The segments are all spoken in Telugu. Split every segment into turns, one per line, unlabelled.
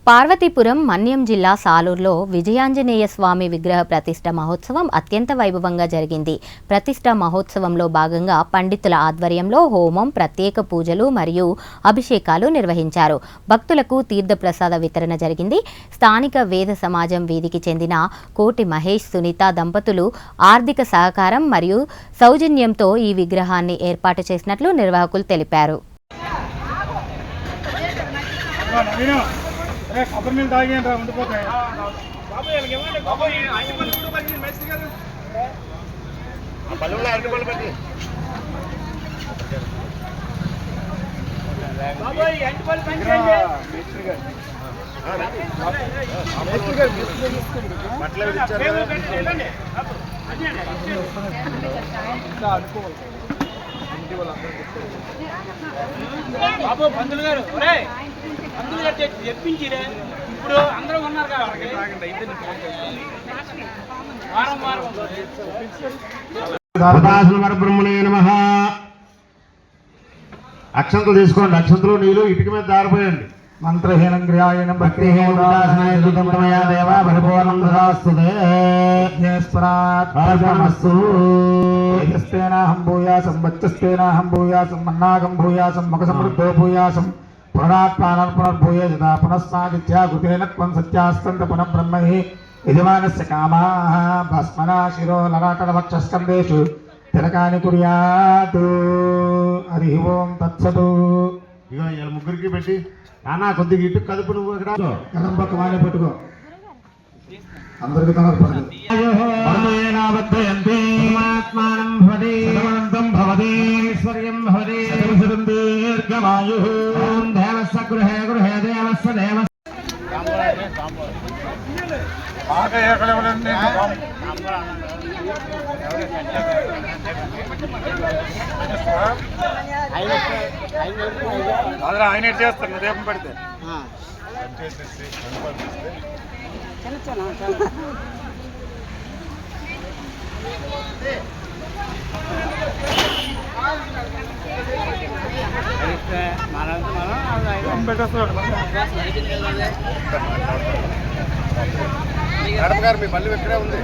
పార్వతీపురం మన్యం జిల్లా సాలూరులో విజయాంజనేయ స్వామి విగ్రహ ప్రతిష్ఠ మహోత్సవం అత్యంత వైభవంగా జరిగింది. ప్రతిష్ఠ మహోత్సవంలో భాగంగా పండితుల ఆధ్వర్యంలో హోమం, ప్రత్యేక పూజలు మరియు అభిషేకాలు నిర్వహించారు. భక్తులకు తీర్థప్రసాద వితరణ జరిగింది. స్థానిక వేద సమాజం వీధికి చెందిన కోటి మహేష్, సునీత దంపతులు ఆర్థిక సహకారం మరియు సౌజన్యంతో ఈ విగ్రహాన్ని ఏర్పాటు చేసినట్లు నిర్వాహకులు తెలిపారు.
కొబ్బరి నీళ్ళు తాగేయండి రా ఉండిపోతాయి. బాబు పంతులు గారు చెప్పించిరే ఇప్పుడు అందరూ ఉన్నారు కాబట్టి
బ్రహ్మణే నమః. అక్షంతలు తీసుకోండి. అక్షంతలు నీళ్ళు ఇటుక మీద దారిపోయండి. మంత్రహీనం క్రియాయనం భక్తిహీనమయా దేవ పరిపూర్ణం దదాస్తుస్తేనాహం భూయాసం వచ్చస్తేనాహం భూయాసం మన్నాగం భూయాసం ముఖ సమృద్ధో భూయాసం పునరాత్మానర్పునర్భూయ యదా పునఃస్మాదిత్యా కృతేన త్వం సత్యాస్తంత పునః బ్రహ్మణి యజమానస్య కామాః భస్మనా శిరో లలాటవక్షస్కందేషు తిలకాని కుర్యాతు. హరి ఓం తత్సతు. ఇక ఇలా ముగ్గురికి పెట్టి నానా కొద్దిగా ఇటు కదుపు. నువ్వు ఇక్కడ కలం పక్క వాడే పట్టుకో. అందరికి దీర్ఘమాయు దేవస్య గృహే గృహే దేవస్య దేవ
ఆయన చేస్తారు దీపం పెడితే మేడం గారు మీ పల్లె ఇక్కడే ఉంది.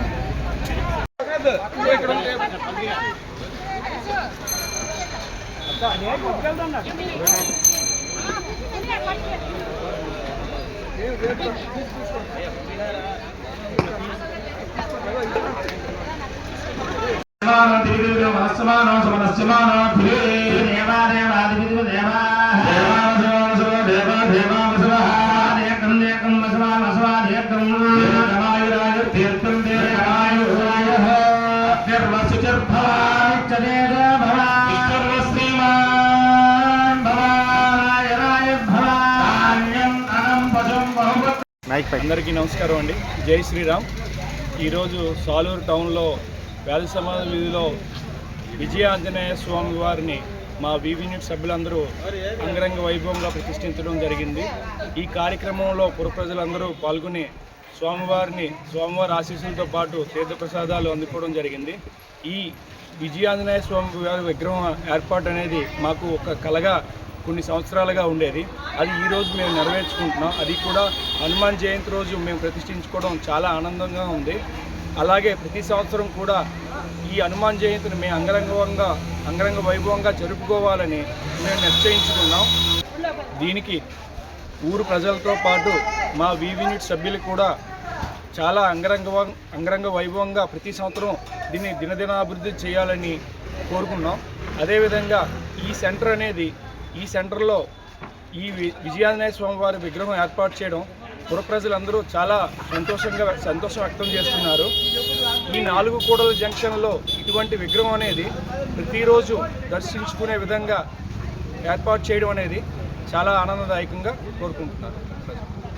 అందరికీ నమస్కారం అండి. జై శ్రీరామ్. ఈరోజు సాలూరు టౌన్లో వేద సమాజ వీధిలో విజయాంజనేయ స్వామి వారిని మా యూనిట్ సభ్యులందరూ అంగరంగ వైభవంగా ప్రతిష్ఠించడం జరిగింది. ఈ కార్యక్రమంలో పుర ప్రజలందరూ పాల్గొని స్వామివారి ఆశీస్సులతో పాటు తీర్థప్రసాదాలు అందుకోవడం జరిగింది. ఈ విజయాంజనేయ స్వామి వారి విగ్రహం ఏర్పాటు అనేది మాకు ఒక కలగా కొన్ని సంవత్సరాలుగా ఉండేది. అది ఈరోజు మేము నెరవేర్చుకుంటున్నాం. అది కూడా హనుమాన్ జయంతి రోజు మేము ప్రతిష్ఠించుకోవడం చాలా ఆనందంగా ఉంది. అలాగే ప్రతి సంవత్సరం కూడా ఈ హనుమాన్ జయంతిని మేము అంగరంగ వైభవంగా జరుపుకోవాలని మేము నిశ్చయించుకున్నాం. దీనికి ఊరు ప్రజలతో పాటు మా యూనిట్ సభ్యులు కూడా చాలా అంగరంగ వైభవంగా ప్రతి సంవత్సరం దీన్ని దినదినాభివృద్ధి చేయాలని కోరుకున్నాం. అదేవిధంగా ఈ సెంటర్లో ఈ విజయాంజనేయ స్వామివారి విగ్రహం ఏర్పాటు చేయడం పుర ప్రజలందరూ చాలా సంతోషం వ్యక్తం చేస్తున్నారు. ఈ 4 కూడల జంక్షన్లో ఇటువంటి విగ్రహం అనేది ప్రతిరోజు దర్శించుకునే విధంగా ఏర్పాటు చేయడం అనేది చాలా ఆనందదాయకంగా కోరుకుంటున్నారు.